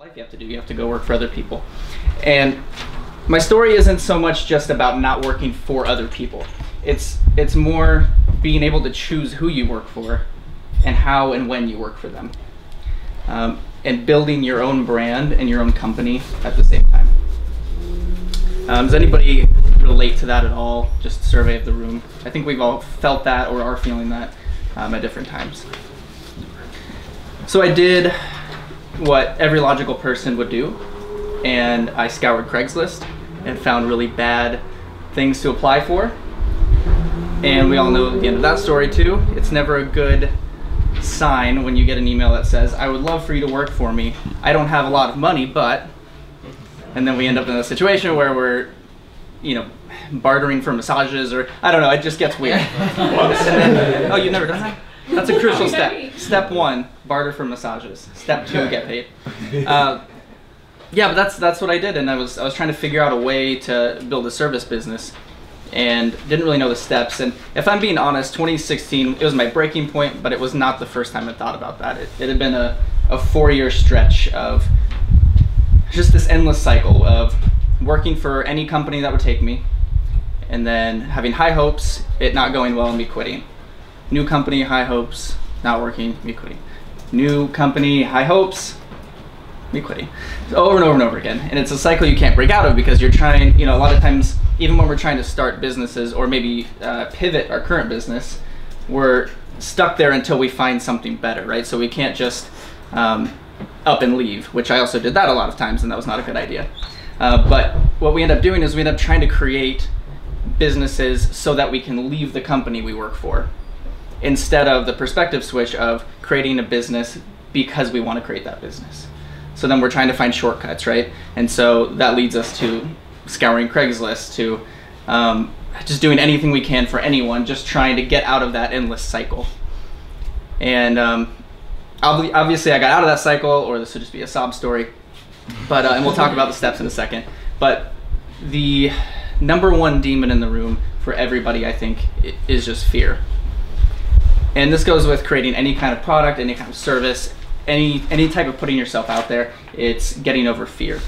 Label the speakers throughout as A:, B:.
A: life you have to do. You have to go work for other people. And my story isn't so much just about not working for other people. It's more being able to choose who you work for and how and when you work for them. And building your own brand and your own company at the same time. Does anybody relate to that at all? Just a survey of the room. I think we've all felt that or are feeling that at different times. So I did what every logical person would do, and I scoured Craigslist and found really bad things to apply for. And we all know the end of that story too. It's never a good sign when you get an email that says, I would love for you to work for me. I don't have a lot of money, but... And then we end up in a situation where we're, you know, bartering for massages, or I don't know, it just gets weird. Then, oh, you've never done that? That's a crucial step. Step 1, barter for massages. Step 2, get paid. Yeah, but that's what I did, and I was trying to figure out a way to build a service business, and didn't really know the steps. And if I'm being honest, 2016, it was my breaking point, but it was not the first time I thought about that. It had been a 4-year stretch of just this endless cycle of working for any company that would take me, and then having high hopes, it not going well, and me quitting. New company, high hopes, not working, me quitting. New company, high hopes, me quitting. So over and over and over again. And it's a cycle you can't break out of, because you're trying, you know, a lot of times, even when we're trying to start businesses or maybe pivot our current business, we're stuck there until we find something better, right? So we can't just up and leave, which I also did that a lot of times, and that was not a good idea. But what we end up doing is we end up trying to create businesses so that we can leave the company we work for, instead of the perspective switch of creating a business because we want to create that business. So then we're trying to find shortcuts, right? And so that leads us to scouring Craigslist, to just doing anything we can for anyone, just trying to get out of that endless cycle. And obviously I got out of that cycle, or this would just be a sob story, but and we'll talk about the steps in a second. But the #1 demon in the room for everybody, I think, is just fear. And this goes with creating any kind of product, any kind of service, any type of putting yourself out there. It's getting over fear.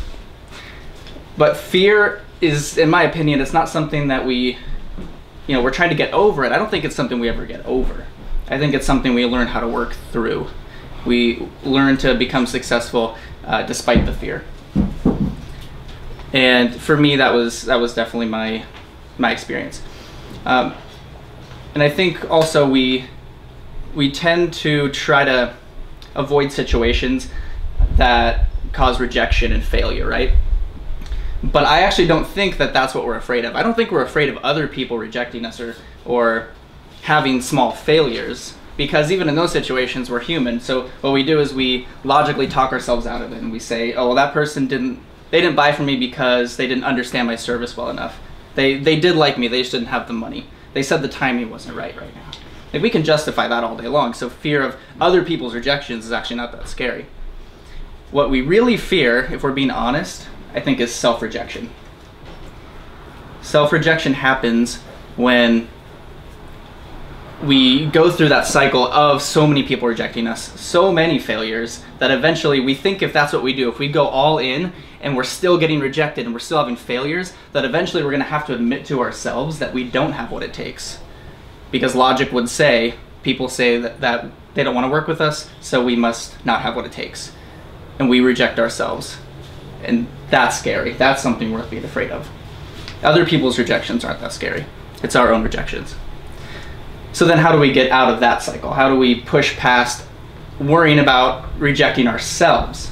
A: But fear is, in my opinion, it's not something that we're trying to get over it. I don't think it's something we ever get over. I think it's something we learn how to work through. We learn to become successful despite the fear. And for me, that was definitely my experience. And I think also we tend to try to avoid situations that cause rejection and failure, right? But I actually don't think that that's what we're afraid of. I don't think we're afraid of other people rejecting us or having small failures, because even in those situations, we're human. So what we do is we logically talk ourselves out of it, and we say, oh, well, that person they didn't buy from me because they didn't understand my service well enough. They did like me, they just didn't have the money. They said the timing wasn't right now. Like, we can justify that all day long, so fear of other people's rejections is actually not that scary. What we really fear, if we're being honest, I think, is self-rejection. Self-rejection happens when we go through that cycle of so many people rejecting us, so many failures, that eventually we think if that's what we do, if we go all in and we're still getting rejected and we're still having failures, that eventually we're going to have to admit to ourselves that we don't have what it takes. Because logic would say, people say that they don't want to work with us, so we must not have what it takes. And we reject ourselves. And that's scary. That's something worth being afraid of. Other people's rejections aren't that scary. It's our own rejections. So then how do we get out of that cycle? How do we push past worrying about rejecting ourselves?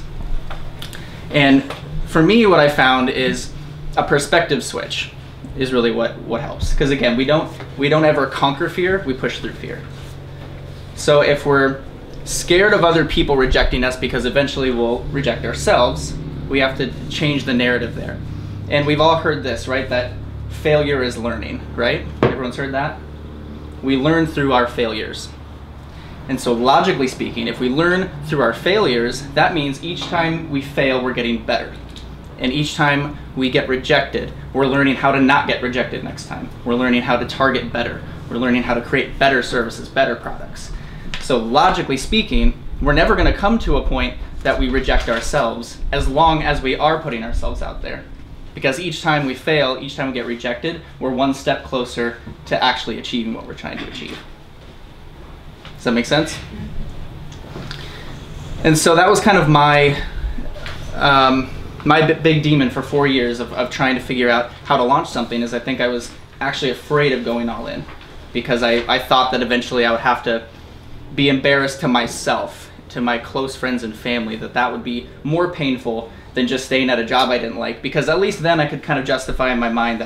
A: And for me, what I found is a perspective switch is really what helps. Because again, we don't ever conquer fear, we push through fear. So if we're scared of other people rejecting us because eventually we'll reject ourselves, we have to change the narrative there. And we've all heard this, right? That failure is learning, right? Everyone's heard that? We learn through our failures. And so logically speaking, if we learn through our failures, that means each time we fail, we're getting better. And each time we get rejected, we're learning how to not get rejected next time. We're learning how to target better. We're learning how to create better services, better products. So logically speaking, we're never going to come to a point that we reject ourselves, as long as we are putting ourselves out there. Because each time we fail, each time we get rejected, we're one step closer to actually achieving what we're trying to achieve. Does that make sense? And so that was kind of my big demon for 4 years of trying to figure out how to launch something, is I think I was actually afraid of going all in, because I thought that eventually I would have to be embarrassed to myself, to my close friends and family, that would be more painful than just staying at a job I didn't like, because at least then I could kind of justify in my mind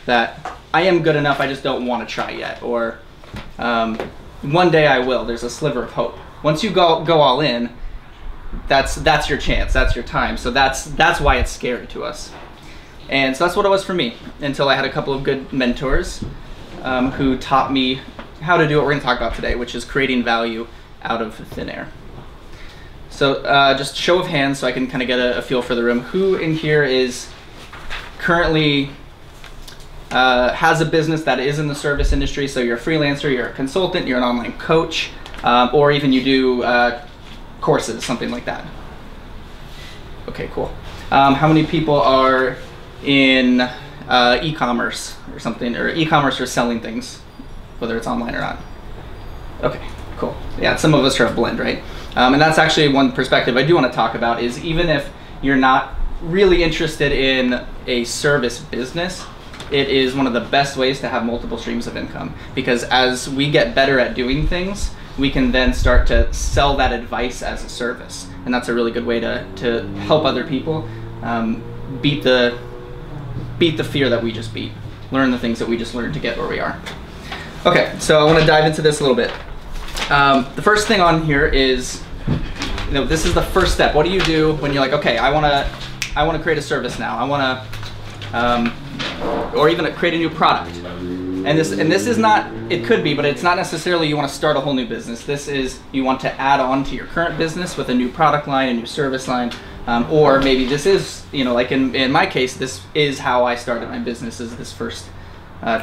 A: that I am good enough, I just don't want to try yet, or one day I will. There's a sliver of hope. Once you go all in, that's your chance, that's your time. So that's why it's scary to us. And so that's what it was for me, until I had a couple of good mentors who taught me how to do what we're going to talk about today, which is creating value out of thin air. So just show of hands so I can kind of get a feel for the room. Who in here is currently has a business that is in the service industry? So you're a freelancer, you're a consultant, you're an online coach, or even you do courses, something like that. Okay, cool. How many people are in e-commerce or something, or e-commerce or selling things, whether it's online or not? Okay, cool. Yeah, some of us are a blend, right? And that's actually one perspective I do want to talk about, is even if you're not really interested in a service business, it is one of the best ways to have multiple streams of income, because as we get better at doing things, we can then start to sell that advice as a service. And that's a really good way to help other people beat the fear that we just beat, learn the things that we just learned to get where we are. Okay, so I want to dive into this a little bit. The first thing on here is, this is the first step. What do you do when you're like, okay, I want to create a service now. I want to, or even create a new product. And this is not, it could be, but it's not necessarily you want to start a whole new business. This is, you want to add on to your current business with a new product line, a new service line, or maybe this is, like in my case, this is how I started my business, is this first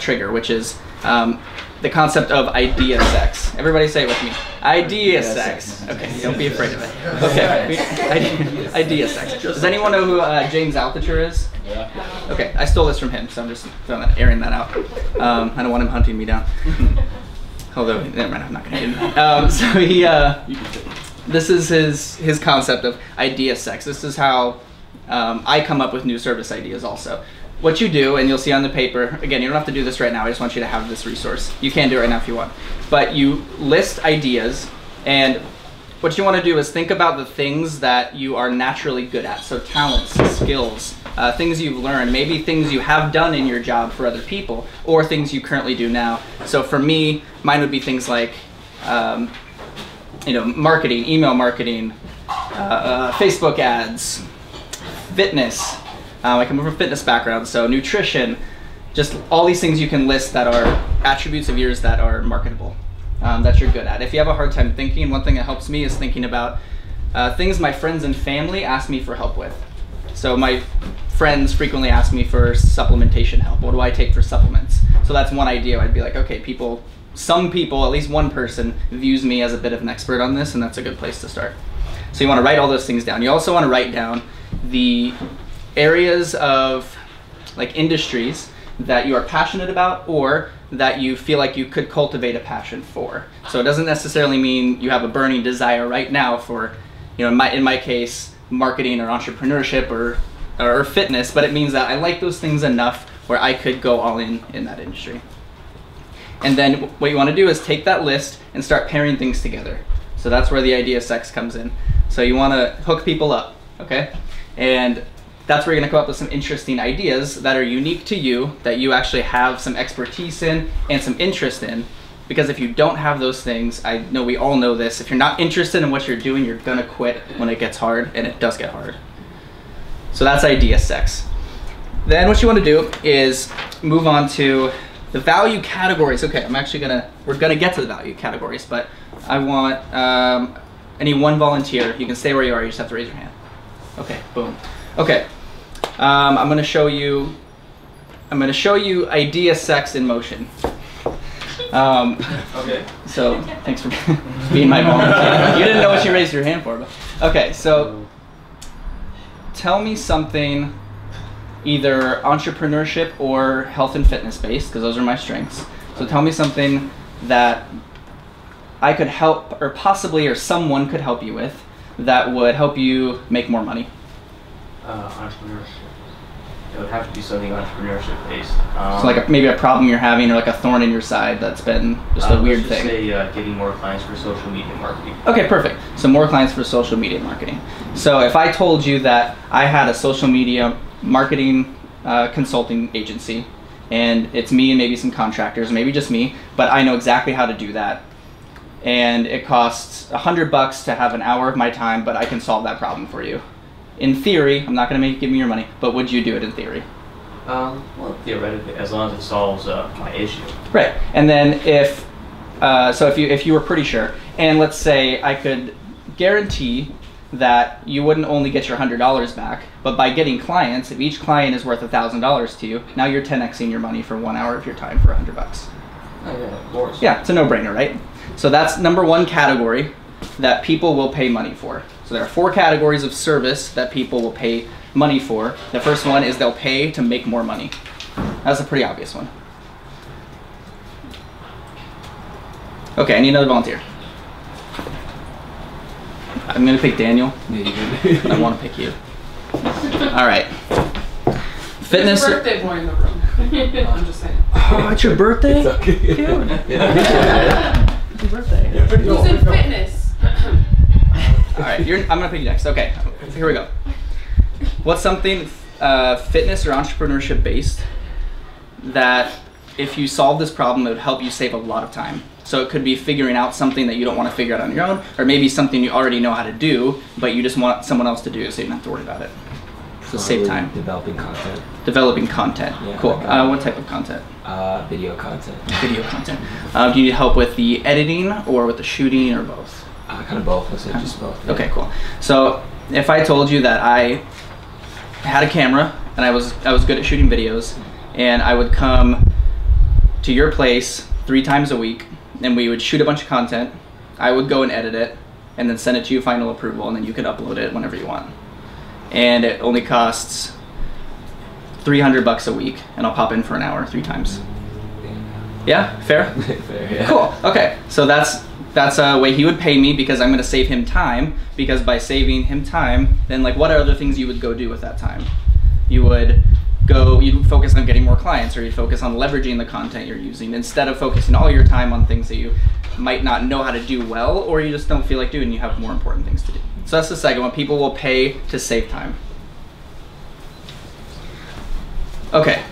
A: trigger, which is the concept of idea sex. Everybody say it with me. Idea sex. Okay, don't be afraid of it. Okay, idea sex. Does anyone know who James Altucher is? Yeah. Okay, I stole this from him, so I'm just airing that out. I don't want him hunting me down. Although, never mind, I'm not gonna get into so he, this is his concept of idea sex. This is how I come up with new service ideas also. What you do, and you'll see on the paper, again, you don't have to do this right now, I just want you to have this resource. You can do it right now if you want. But you list ideas, and what you want to do is think about the things that you are naturally good at. So talents, skills, things you've learned, maybe things you have done in your job for other people, or things you currently do now. So for me, mine would be things like marketing, email marketing, Facebook ads, fitness. I come from a fitness background, so nutrition, just all these things you can list that are attributes of yours that are marketable, that you're good at. If you have a hard time thinking, one thing that helps me is thinking about things my friends and family ask me for help with. So my friends frequently ask me for supplementation help. What do I take for supplements? So that's one idea. I'd be like, okay, some people, at least one person, views me as a bit of an expert on this, and that's a good place to start. So you want to write all those things down. You also want to write down the areas of industries that you are passionate about, or that you feel like you could cultivate a passion for. So it doesn't necessarily mean you have a burning desire right now for, in my case, marketing or entrepreneurship or fitness, but it means that I like those things enough where I could go all in that industry. And then what you want to do is take that list and start pairing things together. So that's where the idea sex comes in. So you want to hook people up, okay? And that's where you're going to come up with some interesting ideas that are unique to you, that you actually have some expertise in and some interest in. Because if you don't have those things, I know we all know this, if you're not interested in what you're doing, you're going to quit when it gets hard, and it does get hard. So that's idea sex. Then what you want to do is move on to the value categories. Okay, we're going to get to the value categories, but I want, I need one volunteer. You can stay where you are, you just have to raise your hand. Okay, boom. Okay, I'm going to show you idea sex in motion. Okay. So thanks for being my volunteer. You didn't know what you raised your hand for, but Okay, so tell me something either entrepreneurship or health and fitness based, because those are my strengths. So tell me something that I could help, or possibly, or someone could help you with, that would help you make more money.
B: Entrepreneurship. It would have to be something entrepreneurship based.
A: So like maybe a problem you're having, or like a thorn in your side that's been just a weird thing.
B: Let's just say getting more clients for social media marketing.
A: Okay, perfect. So more clients for social media marketing. So if I told you that I had a social media marketing consulting agency, and it's me and maybe some contractors, maybe just me, but I know exactly how to do that. And it costs $100 to have an hour of my time, but I can solve that problem for you. In theory, I'm not going to give me your money, but would you do it in theory?
B: Well, theoretically, as long as it solves my issue.
A: Right. And then if you were pretty sure, and let's say I could guarantee that you wouldn't only get your $100 back, but by getting clients, if each client is worth $1,000 to you, now you're 10xing your money for 1 hour of your time for $100.
B: Oh yeah, of course.
A: Yeah, it's a no-brainer, right? So that's number one category that people will pay money for. So there are 4 categories of service that people will pay money for. The first one is they'll pay to make more money. That's a pretty obvious one. Okay, I need another volunteer. I'm gonna pick Daniel. Yeah, you can. I want to pick you. All right. Fitness.
C: There's a birthday boy in the room. I'm just saying.
A: Oh, it's your birthday?
D: It's okay.
A: Cute. Happy birthday.
C: Who's in fitness?
A: All right, I'm gonna pick you next. Okay, here we go. What's something fitness or entrepreneurship based that if you solve this problem, it would help you save a lot of time? So it could be figuring out something that you don't want to figure out on your own, or maybe something you already know how to do, but you just want someone else to do so you don't have to worry about it. So save time.
D: Developing content.
A: Developing content.
D: Yeah,
A: cool.
D: like,
A: What type of content?
D: Video content.
A: Video content. Do you need help with the editing or with the shooting or both?
D: Kind of both. Let's say just both. Yeah.
A: Okay, cool. So if I told you that I had a camera and I was good at shooting videos, and I would come to your place 3 times a week, and we would shoot a bunch of content, I would go and edit it, and then send it to you final approval, and then you could upload it whenever you want. And it only costs $300 a week, and I'll pop in for an hour 3 times. Yeah, fair?
D: Fair, yeah.
A: Cool. Okay, so that's a way he would pay me, because I'm going to save him time, because by saving him time, then like what are other things you would go do with that time? You'd focus on getting more clients, or you'd focus on leveraging the content you're using, instead of focusing all your time on things that you might not know how to do well, or you just don't feel like doing, you have more important things to do. So that's the second one. People will pay to save time. Okay.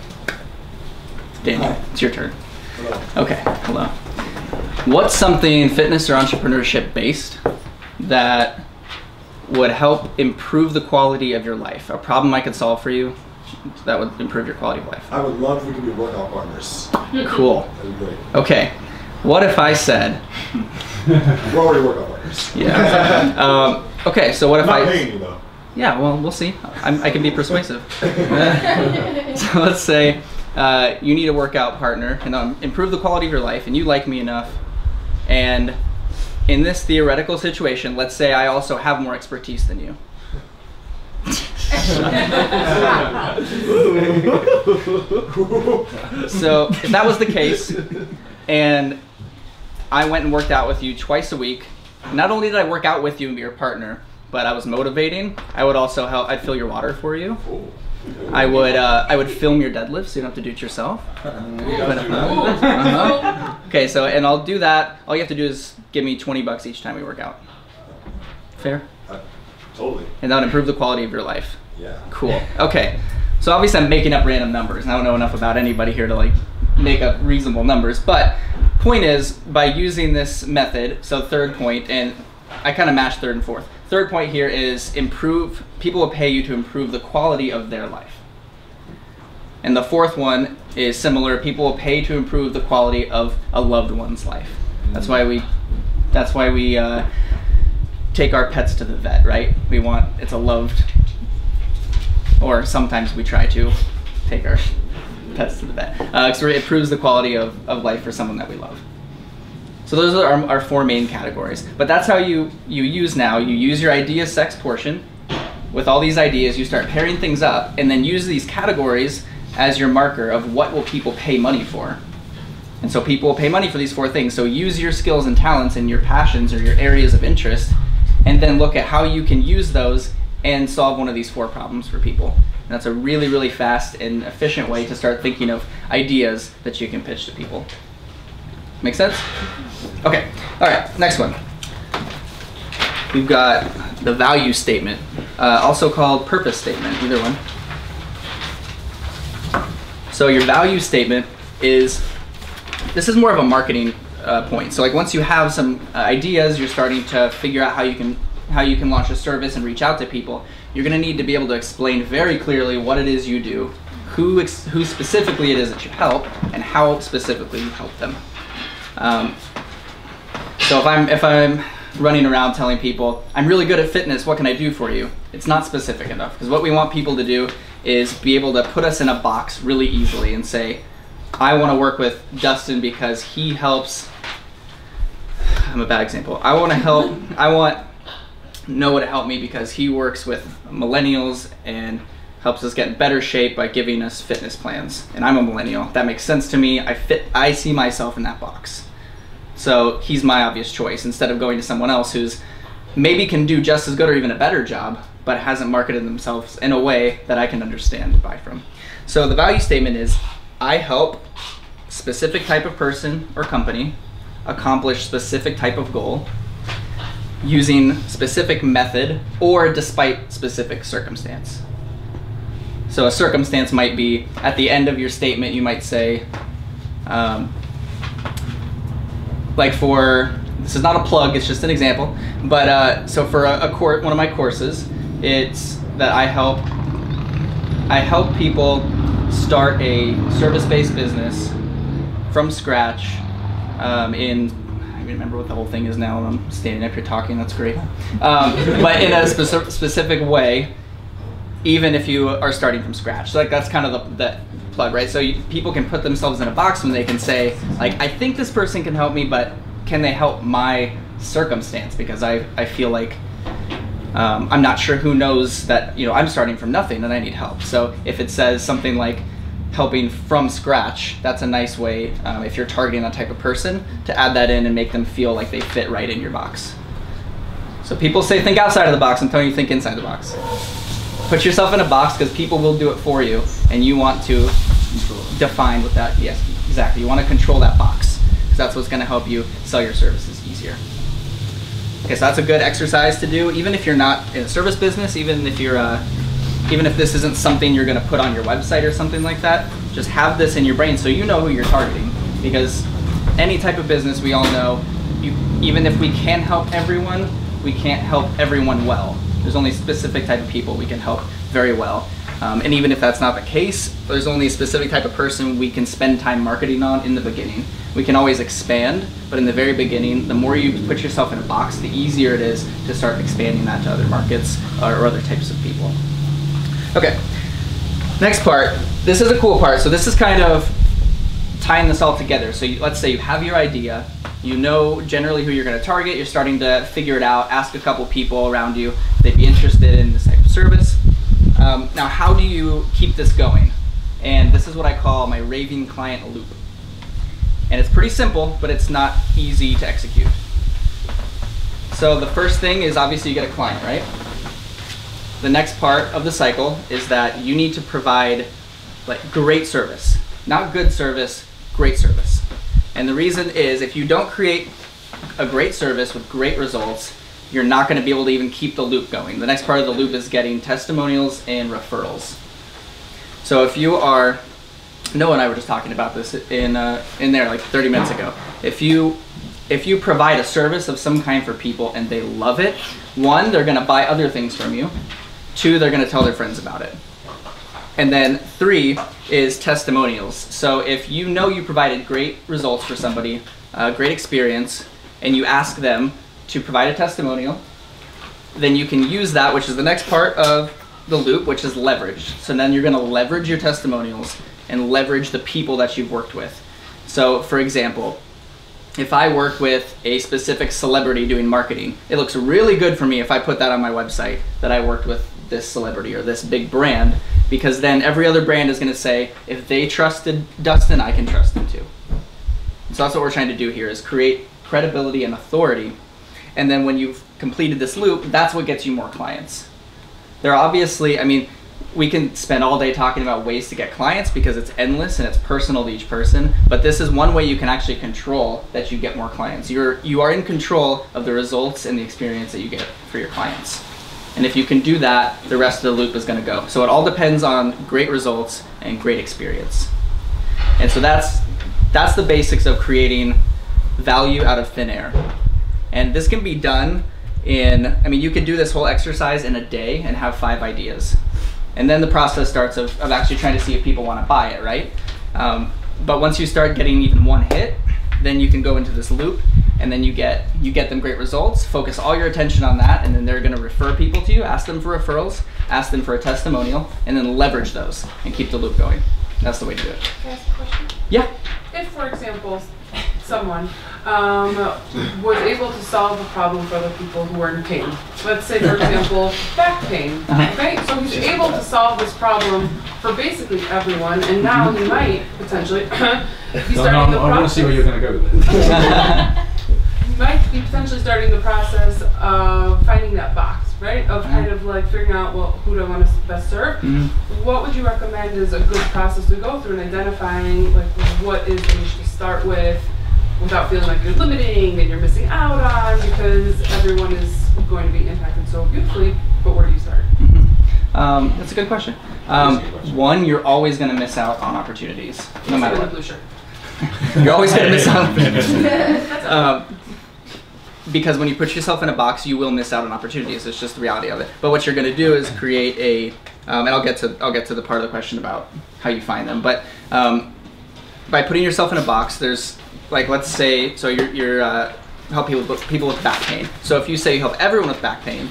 A: Daniel, it's your turn.
E: Hello.
A: Okay, hello. What's something fitness or entrepreneurship based that would help improve the quality of your life? A problem I could solve for you that would improve your quality of life.
E: I would love if we could be workout partners.
A: Cool.
E: That'd be great.
A: Okay. What if I said...
E: We're already workout partners.
A: Yeah. Okay, so what if
E: I'm not paying you though.
A: Yeah, well, we'll see. I can be persuasive. So let's say you need a workout partner and improve the quality of your life, and you like me enough. And in this theoretical situation, let's say I also have more expertise than you. So if that was the case, and I went and worked out with you twice a week, not only did I work out with you and be your partner, but I was motivating. I would also help. I'd fill your water for you. I would film your deadlifts, so you don't have to do it yourself. Okay, so and I'll do that. All you have to do is give me $20 each time we work out. Fair?
E: Totally.
A: And that would improve the quality of your life.
E: Yeah.
A: Cool. Okay. So obviously I'm making up random numbers, and I don't know enough about anybody here to like make up reasonable numbers. But point is, by using this method, so third point, and I kind of matched third and fourth. Third point here is people will pay you to improve the quality of their life. And the fourth one is similar. People will pay to improve the quality of a loved one's life. That's why we take our pets to the vet, right? It's a loved, or sometimes we try to take our pets to the vet. So it improves the quality of life for someone that we love. So those are our 4 main categories. But that's how you use now. You use your idea sex portion. With all these ideas, you start pairing things up and then use these categories as your marker of what will people pay money for. And so people will pay money for these 4 things. So use your skills and talents and your passions or your areas of interest, and then look at how you can use those and solve one of these 4 problems for people. And that's a really, really fast and efficient way to start thinking of ideas that you can pitch to people. Make sense? Okay, all right, next one. We've got the value statement, also called purpose statement, either one. So your value statement this is more of a marketing point. So like once you have some ideas, you're starting to figure out how you can launch a service and reach out to people. You're going to need to be able to explain very clearly what it is you do, who specifically it is that you help, and how specifically you help them. So if I'm running around telling people, I'm really good at fitness, what can I do for you? It's not specific enough, because what we want people to do is be able to put us in a box really easily and say, I want to work with Dustin because he helps, I'm a bad example. I want Noah to help me because he works with millennials and helps us get in better shape by giving us fitness plans. And I'm a millennial. That makes sense to me. I see myself in that box. So he's my obvious choice instead of going to someone else who's maybe can do just as good or even a better job, but hasn't marketed themselves in a way that I can understand and buy from. So the value statement is, I help specific type of person or company accomplish specific type of goal using specific method or despite specific circumstance. So a circumstance might be, at the end of your statement, you might say, this is not a plug, it's just an example, but so for one of my courses, it's that I help people start a service-based business from scratch I remember what the whole thing is now when I'm standing up here talking, that's great. But in a specific way, even if you are starting from scratch. So that's kind of the plug, right? So people can put themselves in a box when they can say, like, I think this person can help me, but can they help my circumstance? Because I feel like I'm not sure who knows that, I'm starting from nothing and I need help. So if it says something like helping from scratch, that's a nice way, if you're targeting that type of person, to add that in and make them feel like they fit right in your box. So people say think outside of the box. I'm telling you, think inside the box. Put yourself in a box because people will do it for you, and you want to define what that, yes, exactly. You want to control that box because that's what's going to help you sell your services easier. Okay, so that's a good exercise to do, even if you're not in a service business, even if this isn't something you're going to put on your website or something like that. Just have this in your brain so you know who you're targeting. Because any type of business, we all know, even if we can help everyone, we can't help everyone well. There's only a specific type of people we can help very well. And even if that's not the case, there's only a specific type of person we can spend time marketing on in the beginning. We can always expand, but in the very beginning, the more you put yourself in a box, the easier it is to start expanding that to other markets or other types of people. Okay, next part. This is a cool part. So this is kind of tying this all together. So let's say you have your idea, you know generally who you're going to target, you're starting to figure it out, ask a couple people around you if they'd be interested in this type of service. Now, how do you keep this going? And this is what I call my raving client loop. And it's pretty simple, but it's not easy to execute. So the first thing is obviously you get a client, right? The next part of the cycle is that you need to provide great service. Not good service, great service. And the reason is if you don't create a great service with great results, you're not going to be able to even keep the loop going. The next part of the loop is getting testimonials and referrals. So if you are, Noah and I were just talking about this in there like 30 minutes ago. If you provide a service of some kind for people and they love it, 1, they're going to buy other things from you. 2, they're going to tell their friends about it. And then 3 is testimonials. So if you know you provided great results for somebody, great experience, and you ask them to provide a testimonial, then you can use that, which is the next part of the loop, which is leverage. So then you're going to leverage your testimonials and leverage the people that you've worked with. So for example, if I work with a specific celebrity doing marketing, it looks really good for me if I put that on my website that I worked with this celebrity or this big brand, because then every other brand is going to say, if they trusted Dustin, I can trust them too. So that's what we're trying to do here, is create credibility and authority. And then when you've completed this loop, that's what gets you more clients. There are obviously, I mean, we can spend all day talking about ways to get clients because it's endless and it's personal to each person, but this is one way you can actually control that you get more clients. You are in control of the results and the experience that you get for your clients. And if you can do that, the rest of the loop is going to go. So it all depends on great results and great experience. And so that's the basics of creating value out of thin air. And this can be done in, I mean, you could do this whole exercise in a day and have 5 ideas. And then the process starts of actually trying to see if people want to buy it, right? But once you start getting even 1 hit, then you can go into this loop, and then you get them great results, focus all your attention on that, and then they're going to refer people to you, ask them for referrals, ask them for a testimonial, and then leverage those and keep the loop going. That's the way to do it.
C: Can I ask a question?
A: Yeah.
C: If, for example, someone was able to solve a problem for other people who were in pain. Let's say, for example, back pain. Okay, so he's able to solve this problem for basically everyone, and now he might potentially be starting the process.
F: I want to see where you're going to go with this.
C: You might be potentially starting the process of finding that box, right? Of kind of like figuring out, well, who do I want to best serve? What would you recommend is a good process to go through in identifying like what is that you should start with without feeling like you're limiting and you're missing out on, because everyone is going to be impacted so beautifully, but where do you start?
A: That's a good question. One, you're always going to miss out on opportunities, no matter what.
C: Blue shirt.
A: You're always going to miss out. Because when you put yourself in a box, you will miss out on opportunities. It's just the reality of it. But what you're going to do is create a, and I'll get to the part of the question about how you find them. But by putting yourself in a box, there's like, let's say, so you're help people with back pain. So if you say you help everyone with back pain,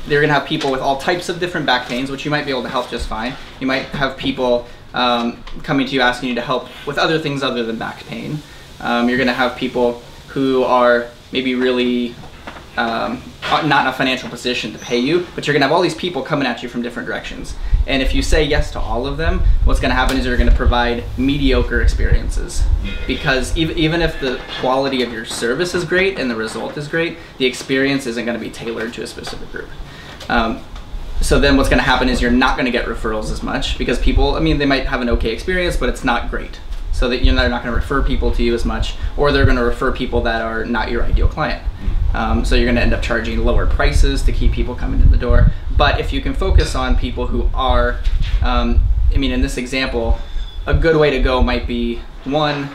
A: you're going to have people with all types of different back pains, which you might be able to help just fine. You might have people coming to you asking you to help with other things other than back pain. You're going to have people who are maybe really not in a financial position to pay you, but you're going to have all these people coming at you from different directions. And if you say yes to all of them, what's going to happen is you're going to provide mediocre experiences. Because even if the quality of your service is great and the result is great, the experience isn't going to be tailored to a specific group. So then what's going to happen is you're not going to get referrals as much, because people, I mean, they might have an okay experience, but it's not great. So that they're not going to refer people to you as much, or they're going to refer people that are not your ideal client. So you're going to end up charging lower prices to keep people coming in the door. But if you can focus on people who are, I mean, in this example, a good way to go might be one,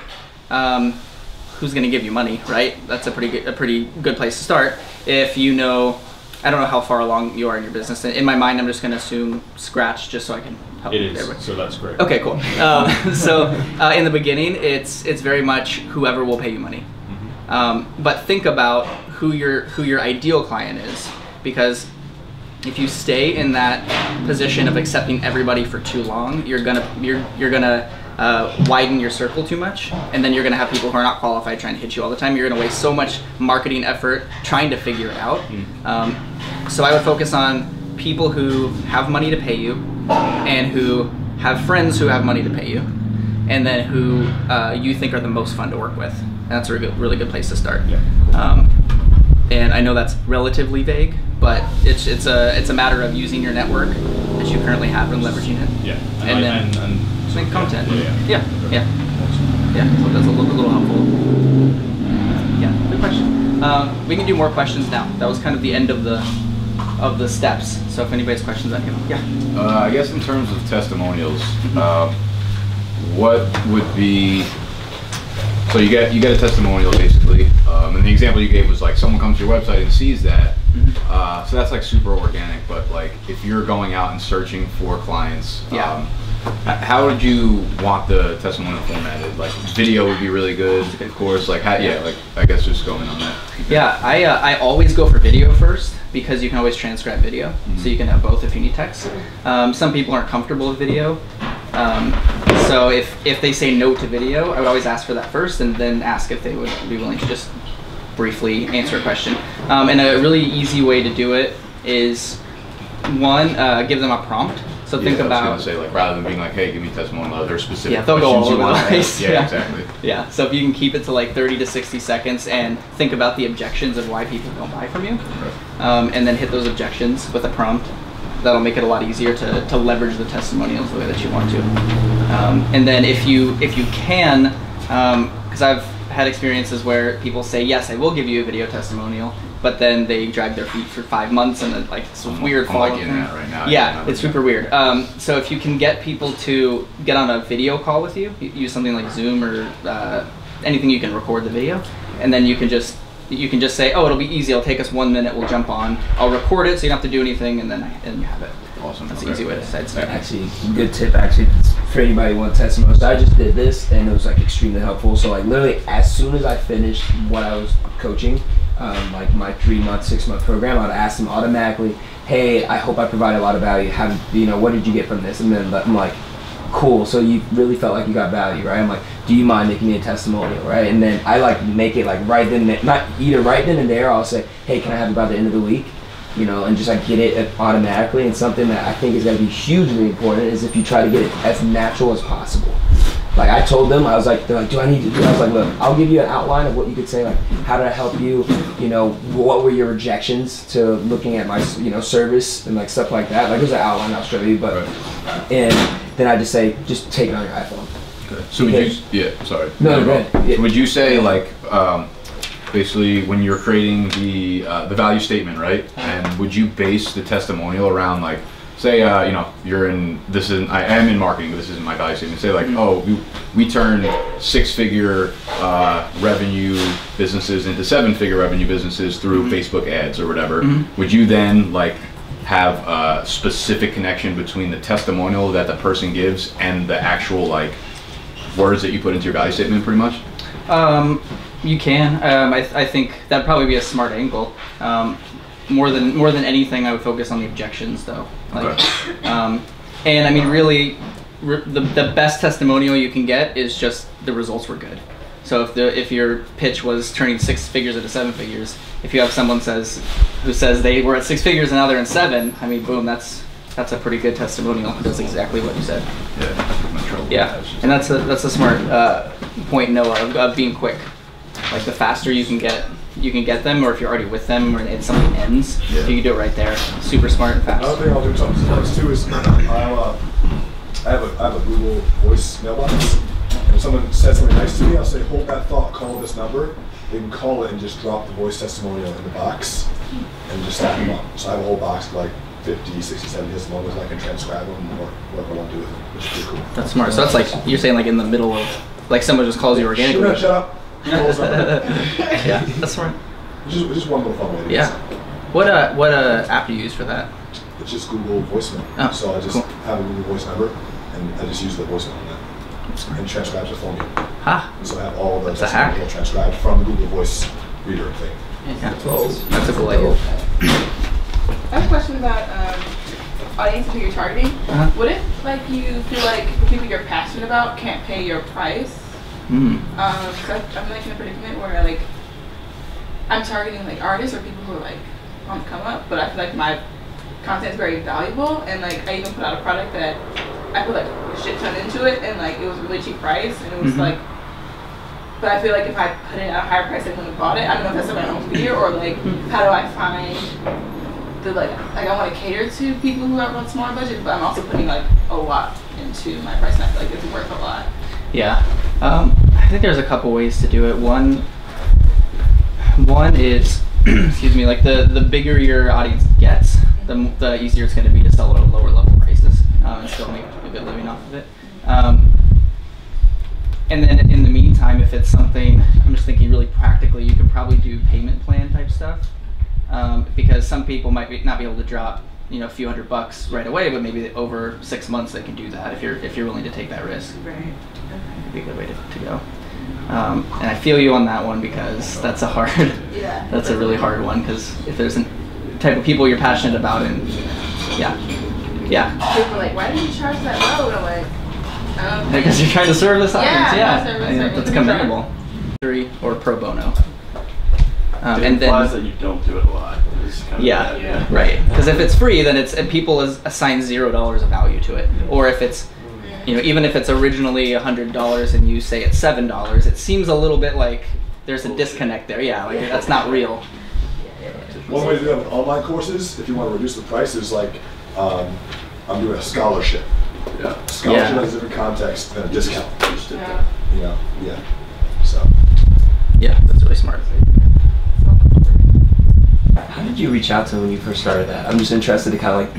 A: who's going to give you money, right? That's a pretty good place to start. If you know, I don't know how far along you are in your business. In my mind, I'm just going to assume scratch, just so I can help.
F: It is,
A: everybody.
F: so that's great.
A: Okay, cool. So in the beginning, it's very much whoever will pay you money. But think about who your ideal client is, because if you stay in that position of accepting everybody for too long, you're gonna widen your circle too much, and then you're gonna have people who are not qualified trying to hit you all the time. You're gonna waste so much marketing effort trying to figure it out. So I would focus on people who have money to pay you, and who have friends who have money to pay you, and then who you think are the most fun to work with. And that's a really good place to start. Yeah. And I know that's relatively vague, but it's a matter of using your network that you currently have and leveraging it.
F: Yeah.
A: And then make content. Yeah.
F: Awesome.
A: Yeah. So that's a little helpful. Yeah. Good question. We can do more questions now. That was kind of the end of the steps. So if anybody has questions on him, yeah.
G: I guess in terms of testimonials, what would be, so you get a testimonial basically, and the example you gave was like someone comes to your website and sees that, so that's like super organic. But like if you're going out and searching for clients, how would you want the testimonial formatted? Like video would be really good, of course. Like how, like I guess just going on that.
A: Yeah, I always go for video first, because you can always transcribe video, so you can have both if you need text. Some people aren't comfortable with video. So if they say no to video, I would always ask for that first, and then ask if they would be willing to just briefly answer a question. And a really easy way to do it is, one, give them a prompt. So think about,
G: I was gonna say, like, rather than being like, hey, give me testimonial, there's specific
A: they'll go all
G: questions you
A: over
G: want
A: the
G: to
A: place.
G: ask. Yeah, exactly.
A: Yeah, so if you can keep it to like 30 to 60 seconds and think about the objections of why people don't buy from you, and then hit those objections with a prompt, that'll make it a lot easier to leverage the testimonials the way that you want to. And then if you can, because I've had experiences where people say, yes, I will give you a video testimonial, but then they drag their feet for 5 months, and then like it's weird
G: I'm like
A: follow
G: in
A: thing.
G: that right now.
A: Yeah, it's super weird. So if you can get people to get on a video call with you, use something like Zoom or anything you can record the video, and then you can just say, oh, it'll be easy. It'll take us 1 minute. We'll jump on. I'll record it so you don't have to do anything, and then you have it.
G: Awesome.
A: That's an easy way to sidestep.
B: Actually, good tip actually for anybody who wants testimonials. So I just did this and it was like extremely helpful. So like literally as soon as I finished what I was coaching, like my 3-month, 6-month program, I'd ask them automatically, hey, I hope I provide a lot of value. What did you get from this? And then I'm like, cool, so you really felt like you got value, right? I'm like, do you mind making me a testimonial, right? And then I like make it like right then, not either right then and there, I'll say, hey, can I have it by the end of the week? You know, and just like get it automatically. And something that I think is going to be hugely important is if you try to get it as natural as possible. Like I told them, I was like, they're like, do I need to do? I was like, look, I'll give you an outline of what you could say, like, how did I help you? You know, what were your objections to looking at my, service and like stuff like that. Like there's an outline I'll show you, but and then I just say, just take it on your iPhone.
G: Okay. So would you? Yeah. Sorry.
B: No, go ahead. Yeah.
G: Would you say like? Basically, when you're creating the value statement, right? And would you base the testimonial around like, say, you're in I am in marketing, but this isn't my value statement. Say like, oh, we turn 6-figure revenue businesses into 7-figure revenue businesses through Facebook ads or whatever. Would you then like have a specific connection between the testimonial that the person gives and the actual like words that you put into your value statement, pretty much?
A: You can. I think that'd probably be a smart angle. More than anything, I would focus on the objections, though. Like, and I mean, really, the best testimonial you can get is just the results were good. So if your pitch was turning 6 figures into 7 figures, if you have someone who says they were at 6 figures and now they're in 7, I mean, boom, that's a pretty good testimonial. That's exactly what you said. Yeah, and that's a smart point, Noah, of being quick. Like the faster you can get them, or if you're already with them, or something ends, you can do it right there. Super smart and fast.
E: Another thing I'll do sometimes too is I have a Google Voice mailbox, and if someone says something nice to me, I'll say, hold that thought, call this number. They can call it and just drop the voice testimonial in the box, and just stack them up. So I have a whole box of like 50, 60, 70 testimonials, and I can transcribe them or whatever I want to do with them, which is pretty cool.
A: That's smart. So that's like you're saying, like in the middle of, like someone just calls you organically.
E: Shut up.
A: Yeah, that's smart.
E: Just one little fun way to do
A: Yeah. What app do you use for that?
E: It's just Google voicemail.
A: Oh,
E: so I just
A: cool.
E: have a Google Voice number, and I just use the voicemail on that, and transcribes it for me.
A: Ha.
E: So I have all the
A: That's a hack.
E: testimonial transcribed from the Google Voice reader thing.
A: Yeah. That's a cool idea.
H: I have a question about audience who you're targeting. What if like you feel like the people you're passionate about can't pay your price? I'm like in a predicament where like I'm targeting like artists or people who are like on the come up, but I feel like my content is very valuable, and like I even put out a product that I put like a shit ton into it, and like it was a really cheap price, and it was like, but I feel like if I put it at a higher price, they wouldn't have bought it. I don't know if that's something I don't fear, or like how do I find the like I want to cater to people who have a smaller budget, but I'm also putting like a lot into my price, and I feel like it's worth a lot.
A: Yeah, I think there's a couple ways to do it. One is, excuse me, like the bigger your audience gets, the easier it's going to be to sell at lower level prices and still make a good living off of it. And then in the meantime, if it's something, I'm just thinking really practically, you could probably do payment plan type stuff, because some people might not be able to drop a few $100 right away, but maybe over 6 months they can do that if you're willing to take that risk.
H: Right.
A: It'd be a good way to go. And I feel you on that one, because that's a really hard one, because if there's a type of people you're passionate about, and yeah.
H: People are like, why did you charge that low? And I'm like,
A: Because you're trying to serve this audience.
H: Yeah,
A: That's commendable. Or pro bono.
I: It
A: And
I: implies
A: then,
I: that you don't do it a lot. It's kind of
A: yeah, right. Because if it's free, then and people assign $0 of value to it. Or if it's, even if it's originally $100 and you say it's $7, it seems a little bit like there's a disconnect there. Yeah, like that's not real.
E: One way to do it with online courses, if you want to reduce the price, is like I'm doing a scholarship.
I: Yeah.
E: Scholarship has a different context than a discount.
C: Yeah.
E: So.
A: Yeah, that's really smart.
B: How did you reach out to when you first started that? I'm just interested in kind of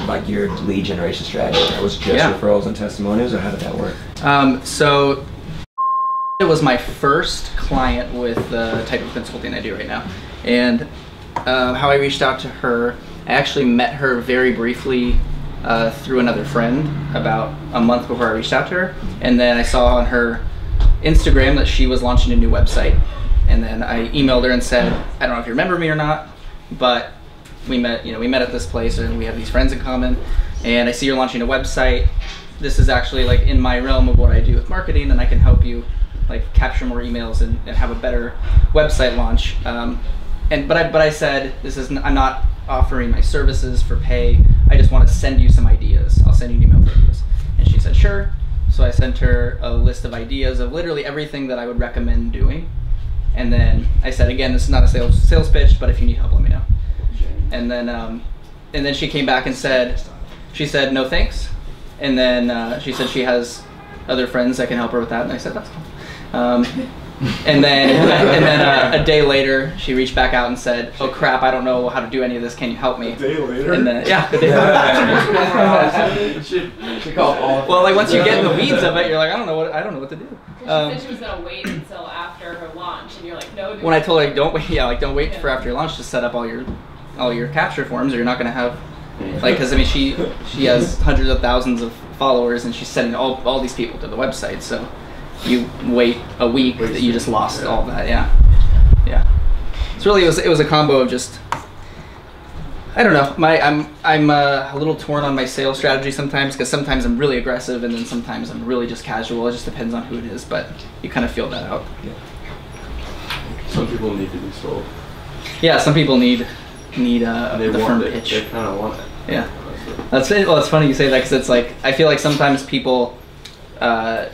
B: like your lead generation strategy. Was it just referrals and testimonials, or how did that work?
A: So it was my first client with the type of consulting I do right now, and how I reached out to her, I actually met her very briefly through another friend about a month before I reached out to her, and then I saw on her Instagram that she was launching a new website, and then I emailed her and said, I don't know if you remember me or not, but we met at this place and we have these friends in common, and I see you're launching a website. This is actually like in my realm of what I do with marketing, and I can help you like capture more emails and have a better website launch. But I said, I'm not offering my services for pay. I just want to send you some ideas. I'll send you an email for ideas. And she said, sure. So I sent her a list of ideas of literally everything that I would recommend doing. And then I said, again, this is not a sales pitch, but if you need help, let me know. And then she came back and said, no thanks. And then she said she has other friends that can help her with that. And I said, that's cool. And then a day later, she reached back out and said, "Oh crap, I don't know how to do any of this. Can you help me?"
E: A day later?
A: And then, yeah, a day later. Well, like once you get in the weeds of it, you're like, I don't know what to do.
J: She said she was gonna wait until after her launch, and you're like, no.
A: When I told her, don't wait for after your launch to set up all your capture forms, or you're not gonna have, like, because I mean she has hundreds of thousands of followers, and she's sending all these people to the website, so. You wait a week that you just lost all that, yeah. It's really it was a combo of just, I don't know. I'm a little torn on my sales strategy sometimes, because sometimes I'm really aggressive and then sometimes I'm really just casual. It just depends on who it is, but you kind of feel that out.
I: Some people need to be sold.
A: Yeah, some people need the firm pitch.
I: They kind of want it.
A: Yeah, it's funny you say that, because it's like I feel like sometimes people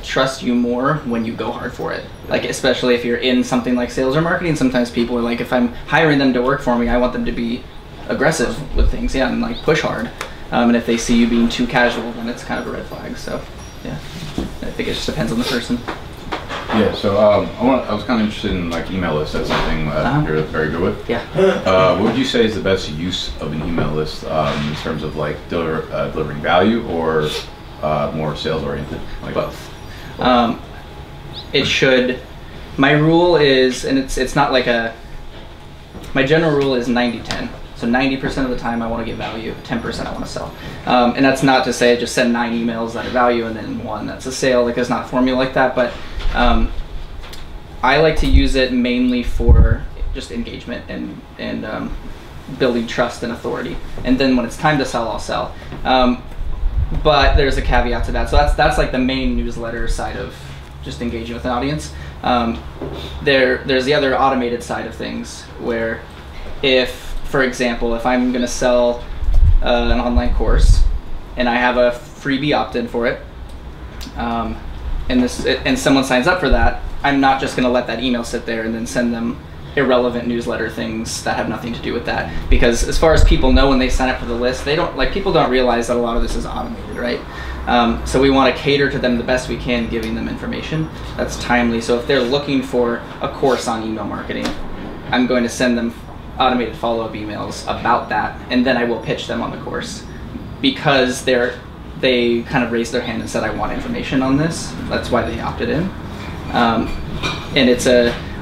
A: trust you more when you go hard for it. Like, especially if you're in something like sales or marketing, sometimes people are like, if I'm hiring them to work for me, I want them to be aggressive with things, and like push hard. And if they see you being too casual, then it's kind of a red flag. So, yeah, I think it just depends on the person.
G: Yeah, so I was kind of interested in like email lists. That's something you're very good with.
A: Yeah.
G: What would you say is the best use of an email list in terms of like delivering value, or more sales oriented? Like
A: both. It should. My rule is, and it's not like my general rule is 90-10. So 90% of the time I want to give value, 10% I want to sell. And that's not to say just send 9 emails that are value and then 1 that's a sale. Like, there's not a formula like that, but I like to use it mainly for just engagement and building trust and authority. And then when it's time to sell, I'll sell. But there's a caveat to that. So that's like the main newsletter side of just engaging with an audience. There's the other automated side of things where if, for example, if I'm going to sell an online course and I have a freebie opt-in for it, and someone signs up for that, I'm not just going to let that email sit there and then send them irrelevant newsletter things that have nothing to do with that. Because as far as people know, when they sign up for the list, people don't realize that a lot of this is automated, right? So we want to cater to them the best we can, giving them information that's timely. So if they're looking for a course on email marketing, I'm going to send them automated follow-up emails about that, and then I will pitch them on the course, because they kind of raised their hand and said, I want information on this. That's why they opted in. And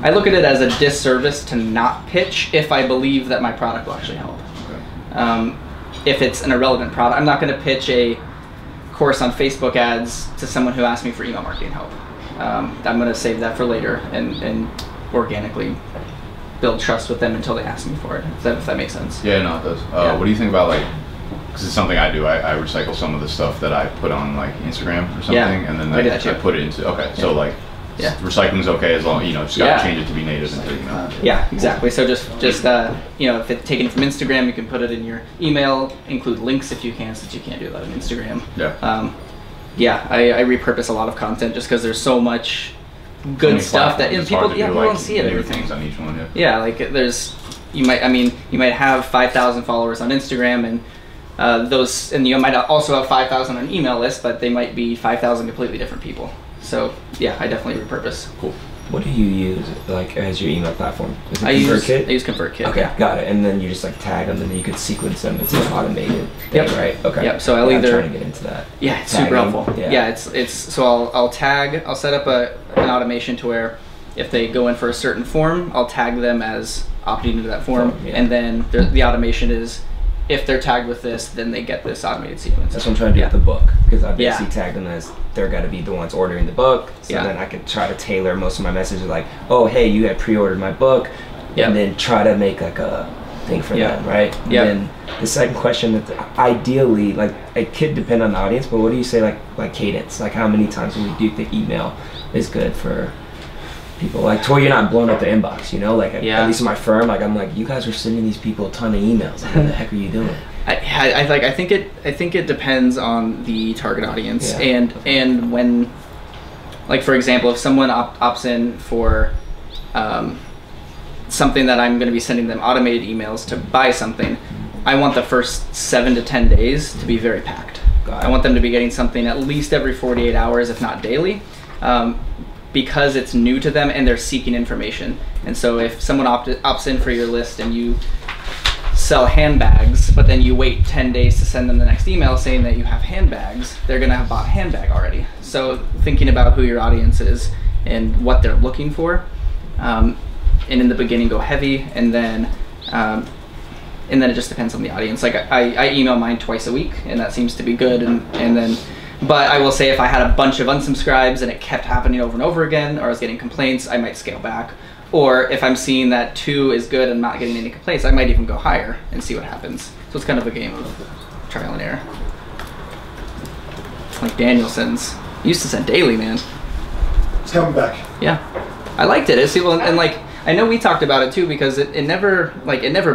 A: I look at it as a disservice to not pitch if I believe that my product will actually help. Okay. If it's an irrelevant product, I'm not going to pitch a course on Facebook ads to someone who asked me for email marketing help. I'm going to save that for later and organically build trust with them until they ask me for it. If that makes sense.
G: Yeah, no, it does. What do you think about like because it's something I do. I recycle some of the stuff that I put on like Instagram or something, and then
A: I do that too.
G: I put it into. Okay, so like. Yeah, recycling's okay as long just gotta change it to be native into email.
A: Yeah, exactly. So just if it's taken from Instagram, you can put it in your email. Include links if you can, since you can't do that on Instagram.
G: Yeah.
A: I repurpose a lot of content just because there's so much good stuff that people don't see it.
G: Everything's on each one.
A: Yeah, like you might have 5,000 followers on Instagram and you might also have 5,000 on an email list, but they might be 5,000 completely different people. So yeah, I definitely repurpose.
B: Cool. What do you use like as your email platform? Is it
A: I use
B: ConvertKit?
A: ConvertKit.
B: Okay,
A: yeah.
B: Got it. And then you just like tag them, and then you could sequence them. It's an automated thing, right? Okay.
A: Yep. So
B: I'm trying to get into that.
A: Yeah, it's super helpful. Yeah, it's so I'll tag. I'll set up an automation to where if they go in for a certain form, I'll tag them as opting into that form, and then the automation is, if they're tagged with this, then they get this automated sequence.
B: That's what I'm trying to do with the book, because I basically tagged them as they're got to be the ones ordering the book. So then I could try to tailor most of my messages like, oh, hey, you had pre-ordered my book, and then try to make like a thing for them, right?
A: Yeah.
B: And then the second question, that ideally, like it could depend on the audience, but what do you say like cadence? Like how many times a week do you think email is good for people, like to where you're not blowing up the inbox, like at least in my firm, like I'm like, you guys are sending these people a ton of emails. Like, what the heck are you doing?
A: I think it depends on the target audience and when, like for example, if someone opts in for something that I'm going to be sending them automated emails to buy something, I want the first 7 to 10 days to be very packed. I want them to be getting something at least every 48 hours, if not daily. Because it's new to them and they're seeking information. And so if someone opts in for your list and you sell handbags, but then you wait 10 days to send them the next email saying that you have handbags, they're gonna have bought a handbag already. So thinking about who your audience is and what they're looking for, and in the beginning go heavy, and then it just depends on the audience. Like I email mine twice a week, and that seems to be good, and then. But I will say if I had a bunch of unsubscribes and it kept happening over and over again, or I was getting complaints, I might scale back. Or if I'm seeing that 2 is good and not getting any complaints, I might even go higher and see what happens. So it's kind of a game of trial and error. Like Daniel sends, he used to send daily, man.
E: It's coming back.
A: Yeah, I liked it. It's people and like I know we talked about it too, because it never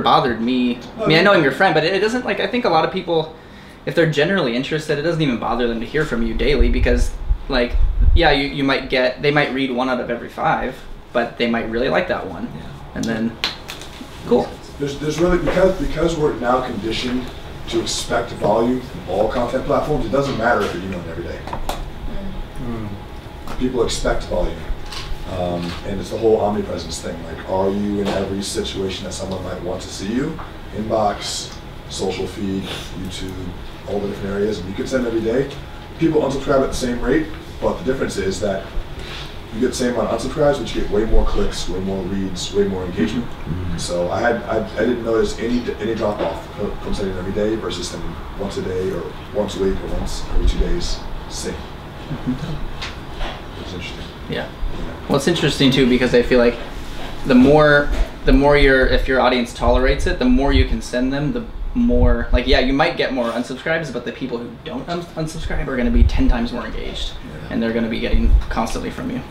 A: bothered me. I mean, I know I'm your friend, but it doesn't, like, I think a lot of people, if they're generally interested, it doesn't even bother them to hear from you daily, because like, yeah, you might get, they might read 1 out of every 5, but they might really like that one. And then, cool.
E: There's really, because we're now conditioned to expect volume from all content platforms, it doesn't matter if you're emailing every day. People expect volume. And it's the whole omnipresence thing. Like, are you in every situation that someone might want to see you? Inbox, social feed, YouTube, all the different areas, and you can send every day. People unsubscribe at the same rate, but the difference is that you get the same amount of unsubscribes, but you get way more clicks, way more reads, way more engagement. So I didn't notice any drop off from sending every day versus sending once a day or once a week or once every 2 days. Same. It was interesting.
A: Yeah. Well, it's interesting too, because I feel like the more if your audience tolerates it, the more you can send them, the more, like, yeah, you might get more unsubscribes, but the people who don't unsubscribe are going to be 10 times more engaged, and they're going to be getting constantly from you.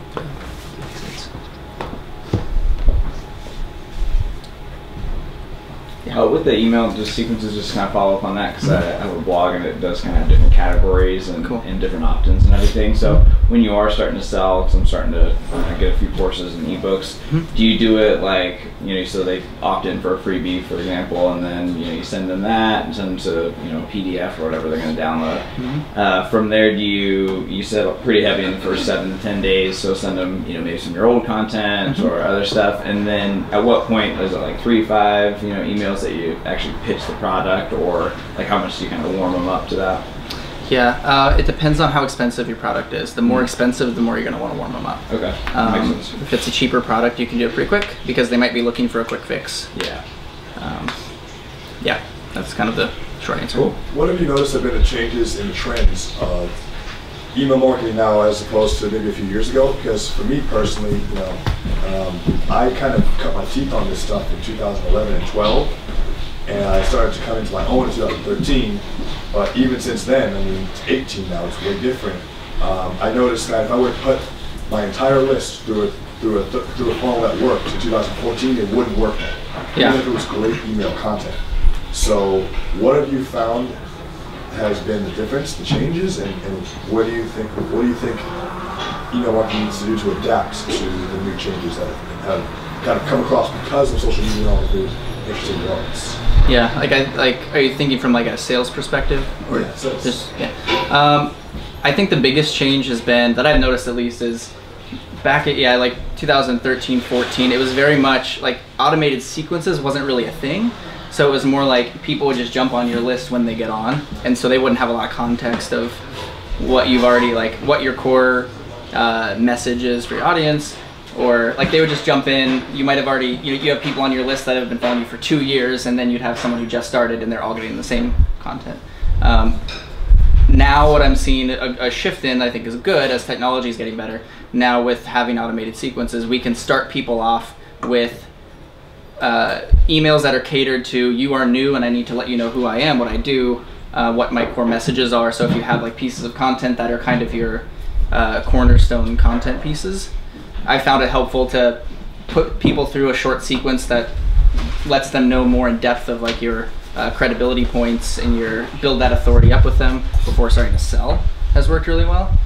K: With the email just sequences, just kind of follow up on that, because I have a blog and it does kind of have different categories and, and different opt-ins and everything. So when you are starting to sell, because I'm starting to get a few courses and ebooks, do you do it like, so they opt in for a freebie, for example, and then you send them that and send them to a PDF or whatever they're going to download. From there, do you set up pretty heavy in the first 7 to 10 days? So send them maybe some of your old content or other stuff, and then at what point is it like 3, 5 emails that you actually pitch the product, or like how much do you kind of warm them up to that?
A: Yeah, it depends on how expensive your product is. The more expensive, the more you're going to want to warm them up.
K: Okay, makes sense.
A: If it's a cheaper product, you can do it pretty quick, because they might be looking for a quick fix.
K: Yeah.
A: Yeah, that's kind of the short answer.
E: Cool. What have you noticed have been the changes in the trends of email marketing now as opposed to maybe a few years ago? Because for me personally, I kind of cut my teeth on this stuff in 2011 and 12, And I started to come into my own in 2013. But even since then, I mean, it's 18 now, it's way different. I noticed that if I would put my entire list through a funnel that worked in 2014, it wouldn't work now, even if it was great email content. So what have you found has been the difference, the changes, and what do you think email marketing needs to do to adapt to the new changes that have kind of come across because of social media and all the interesting developments?
A: Yeah, are you thinking from like a sales perspective?
E: Or yeah, sales.
A: I think the biggest change has been, that I've noticed at least, is back at like 2013, 14, it was very much like automated sequences wasn't really a thing. So it was more like people would just jump on your list when they get on, and so they wouldn't have a lot of context of what you've already, like what your core message is for your audience, or like they would just jump in. You might have already, you have people on your list that have been following you for 2 years, and then you'd have someone who just started and they're all getting the same content. Now what I'm seeing a shift in, I think, is good as technology is getting better. Now with having automated sequences, we can start people off with emails that are catered to, you are new and I need to let you know who I am, what I do, what my core messages are. So if you have like pieces of content that are kind of your cornerstone content pieces, I found it helpful to put people through a short sequence that lets them know more in depth of like your credibility points and build that authority up with them before starting to sell has worked really well,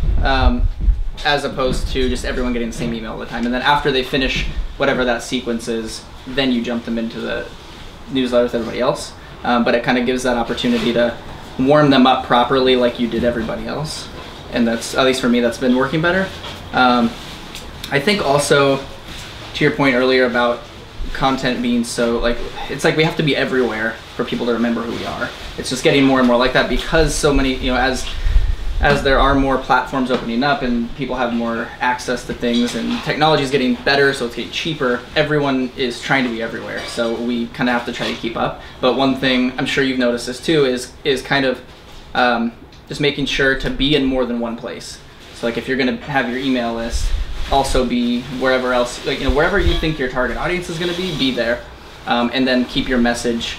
A: as opposed to just everyone getting the same email all the time. And then after they finish whatever that sequence is, then you jump them into the newsletter with everybody else. But it kind of gives that opportunity to warm them up properly like you did everybody else. And that's, at least for me, that's been working better. I think also, to your point earlier about content being so, like, it's like we have to be everywhere for people to remember who we are. It's just getting more and more like that because so many, as there are more platforms opening up and people have more access to things and technology is getting better, so it's getting cheaper, everyone is trying to be everywhere. So we kind of have to try to keep up. But one thing, I'm sure you've noticed this too, is kind of just making sure to be in more than one place. So like if you're going to have your email list, also be wherever else, like, wherever you think your target audience is going to be there. And then keep your message,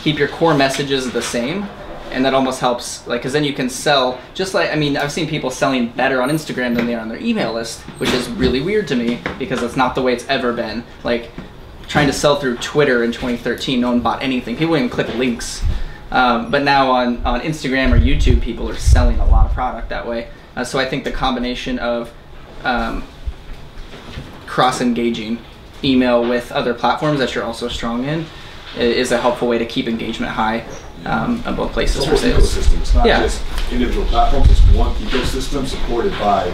A: keep your core messages the same. And that almost helps, like, because then you can sell, just like, I mean, I've seen people selling better on Instagram than they are on their email list, which is really weird to me because that's not the way it's ever been. Like, trying to sell through Twitter in 2013, no one bought anything. People didn't even click links. But now on Instagram or YouTube, people are selling a lot of product that way. So I think the combination of cross-engaging email with other platforms that you're also strong in is a helpful way to keep engagement high on both places for sales.
E: Ecosystem. It's not just individual platforms, it's one ecosystem supported by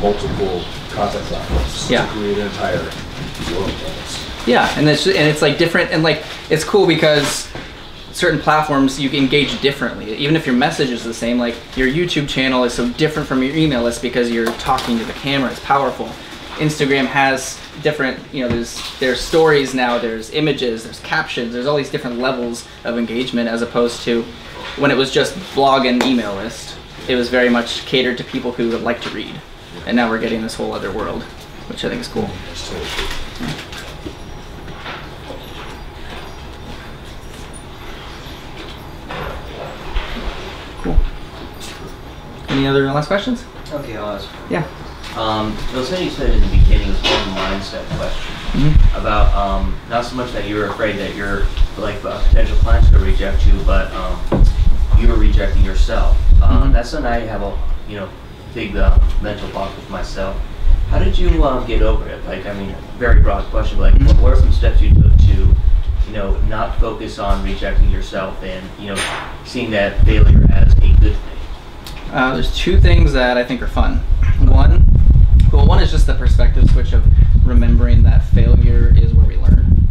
E: multiple content platforms to create an entire world of
A: Yeah, and it's like different, and like it's cool because certain platforms you can engage differently. Even if your message is the same, like your YouTube channel is so different from your email list because you're talking to the camera, it's powerful. Instagram has different, there's stories now, there's images, there's captions, there's all these different levels of engagement as opposed to when it was just blog and email list. It was very much catered to people who would like to read. And now we're getting this whole other world, which I think is cool. Cool. Any other last questions?
L: Okay, I'll ask.
A: Yeah.
L: It was something you said in the beginning, it was more of a mindset question about not so much that you're afraid that you're like potential clients going to reject you, but you're rejecting yourself. That's something I have a big mental block with myself. How did you get over it? Like, I mean, very broad question, but like, what are some steps you took to not focus on rejecting yourself and seeing that failure as a good thing?
A: There's two things that I think are fun. One is just the perspective switch of remembering that failure is where we learn.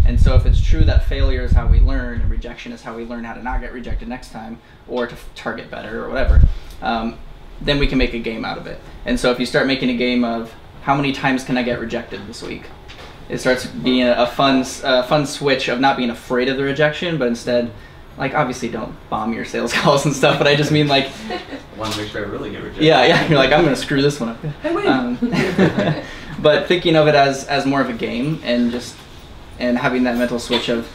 A: And so if it's true that failure is how we learn and rejection is how we learn how to not get rejected next time or to target better or whatever, then we can make a game out of it. And so if you start making a game of how many times can I get rejected this week, it starts being a fun switch of not being afraid of the rejection, but instead, like, obviously don't bomb your sales calls and stuff, but I just mean like,
L: I want to make sure I really get rejected.
A: Yeah, you're like, I'm going to screw this one up. But thinking of it as more of a game and having that mental switch of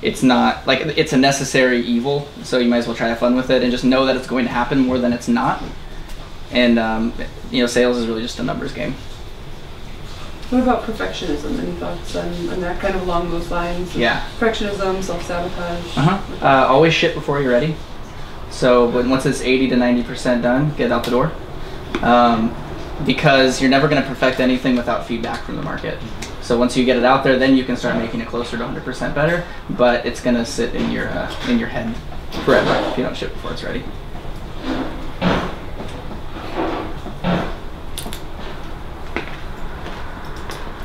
A: it's not like it's a necessary evil. So you might as well try to have fun with it and just know that it's going to happen more than it's not. And you know, sales is really just a numbers game.
C: What about perfectionism? Any thoughts on that, kind of along those lines?
A: Yeah.
C: Perfectionism, self-sabotage.
A: Always ship before you're ready. So once it's 80 to 90% done, get it out the door. Because you're never going to perfect anything without feedback from the market. So once you get it out there, then you can start making it closer to 100% better. But it's going to sit in your head forever if you don't ship before it's ready.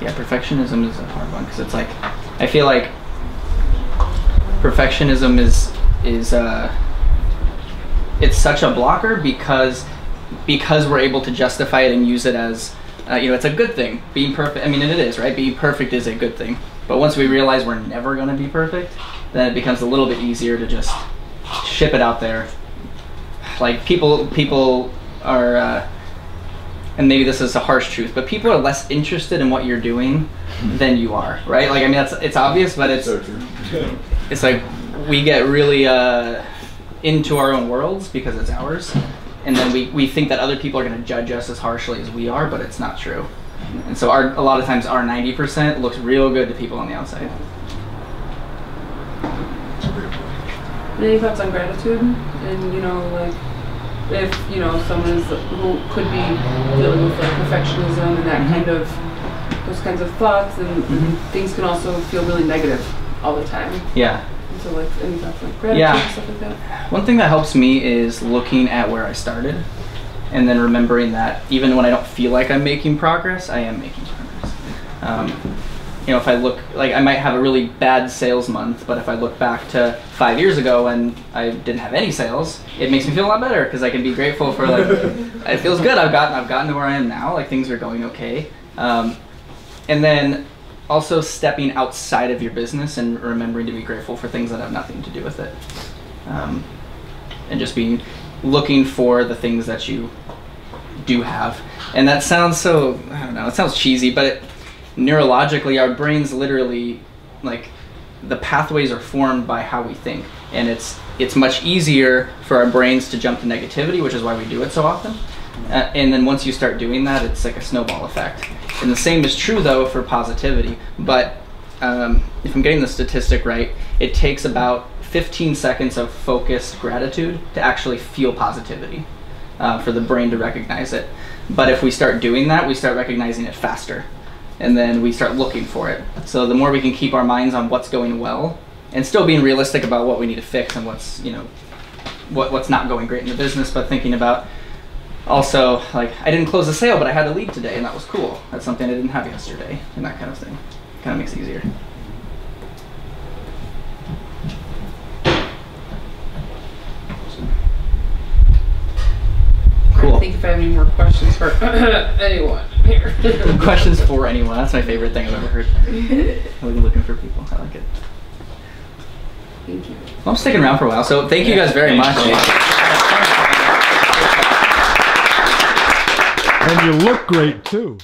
A: Yeah, perfectionism is a hard one because it's like, I feel like perfectionism is it's such a blocker because we're able to justify it and use it as you know, it's a good thing. Being perfect, I mean, it is, right? Being perfect is a good thing. But once we realize we're never going to be perfect, then it becomes a little bit easier to just ship it out there. Like people are. And maybe this is a harsh truth, but people are less interested in what you're doing than you are, right? Like, I mean, it's obvious, but it's like we get really into our own worlds because it's ours, and then we think that other people are going to judge us as harshly as we are, but it's not true. And so a lot of times our 90% looks real good to people on the outside.
C: Any thoughts on gratitude? And, you know, like, if, you know, someone who could be dealing with like perfectionism and that kind of, those kinds of thoughts and things can also feel really negative all the time.
A: Yeah.
C: And so like, any thoughts on gratitude and stuff like that?
A: One thing that helps me is looking at where I started and then remembering that even when I don't feel like I'm making progress, I am making progress. You know, if I look, like I might have a really bad sales month, but if I look back to 5 years ago when I didn't have any sales, it makes me feel a lot better because I can be grateful for like, it feels good. I've gotten to where I am now. Like things are going okay. And then also stepping outside of your business and remembering to be grateful for things that have nothing to do with it. And just looking for the things that you do have. And that sounds so, I don't know, it sounds cheesy, but neurologically our brains literally, like, the pathways are formed by how we think, and it's much easier for our brains to jump to negativity, which is why we do it so often. And then once you start doing that, it's like a snowball effect. And the same is true though for positivity, but if I'm getting the statistic right, it takes about 15 seconds of focused gratitude to actually feel positivity, for the brain to recognize it. But if we start doing that, we start recognizing it faster. And then we start looking for it. So the more we can keep our minds on what's going well and still being realistic about what we need to fix and what's, you know, what's not going great in the business, but thinking about also, like, I didn't close the sale, but I had a lead today and that was cool. That's something I didn't have yesterday, and that kind of thing. Kind of makes it easier. Cool.
C: I think if I have any more questions for anyone here.
A: Questions for anyone. That's my favorite thing I've ever heard. I'm looking for people. I like it.
C: Thank you.
A: Well, I'm sticking around for a while, so thank you guys very much.
E: And you look great too.